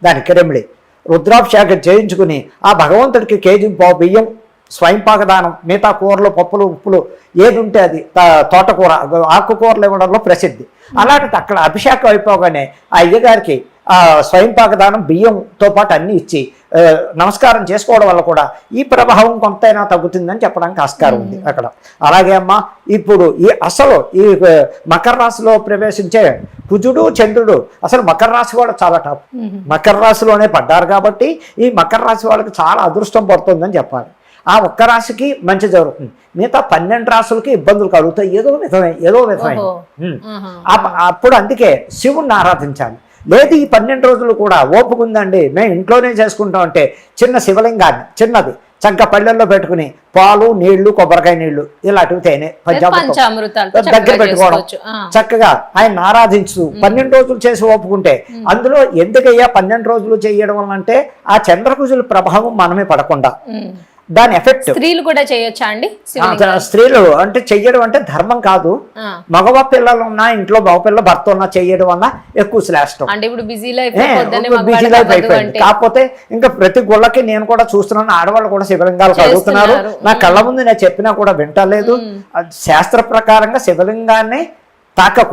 దానికి రెమెడీ రుద్రాభిషేకం చేయించుకుని ఆ భగవంతుడికి కేజీ బియ్యం స్వయంపాక దానం, మిగతా కూరలు పప్పులు ఉప్పులు ఏది ఉంటే అది, తోటకూర ఆకుకూరలు ఇవ్వడంలో ప్రసిద్ధి. అలాంటిది అక్కడ అభిషేకం అయిపోగానే ఆ అయ్యగారికి స్వయంపాక దానం బియ్యంతో పాటు అన్నీ ఇచ్చి నమస్కారం చేసుకోవడం వల్ల కూడా ఈ ప్రభావం కొంతైనా తగ్గుతుందని చెప్పడానికి ఆస్కారం ఉంది అక్కడ. అలాగే అమ్మ ఇప్పుడు ఈ మకర రాశిలో ప్రవేశించే కుజుడు చంద్రుడు అసలు మకర రాశి కూడా చాలా టాప్. మకర రాశిలోనే పడ్డారు కాబట్టి ఈ మకర రాశి వాళ్ళకి చాలా అదృష్టం పడుతుందని చెప్పాలి. ఆ ఒక్క రాశికి మంచి జరుగుతుంది, మిగతా 12 రాశులకి ఇబ్బందులు కలుగుతాయి ఏదో విధమైన. అప్పుడు అందుకే శివుణ్ణి ఆరాధించాలి. లేదు ఈ 12 రోజులు కూడా ఓపిక ఉందండి మేము ఇంట్లోనే చేసుకుంటాం అంటే చిన్న శివలింగాన్ని చిన్నది చక్కగా పళ్ళెల్లో పెట్టుకుని పాలు నీళ్లు కొబ్బరికాయ నీళ్లు ఇలాంటివి తేనె పంచామృతాలు దగ్గర పెట్టుకోవడం, చక్కగా ఆయన ఆరాధించు 12 రోజులు చేసి ఒప్పుకుంటే. అందులో ఎందుకయ్యా 12 రోజులు చేయడం వల్ల అంటే ఆ చంద్రకుజుల ప్రభావం మనమే పడకుండా దాని ఎఫెక్ట్. స్త్రీలు కూడా చేయొచ్చా అండి? స్త్రీలు అంటే చెయ్యడం అంటే ధర్మం కాదు. మగవ పిల్లలు ఉన్నా ఇంట్లో మగపిల్ల భర్త ఉన్నా చెయ్యడం వల్ల ఎక్కువ శ్రేష్టం. బిజీ లైఫ్ అయిపోయింది. కాకపోతే ఇంకా ప్రతి గుళ్ళకి నేను కూడా చూస్తున్నాను, ఆడవాళ్ళు కూడా శివలింగాలు కడుగుతున్నారు. నా కళ్ళ ముందు నేను చెప్పినా కూడా వింటలేదు. శాస్త్ర ప్రకారంగా శివలింగాన్ని తాకకూడదు.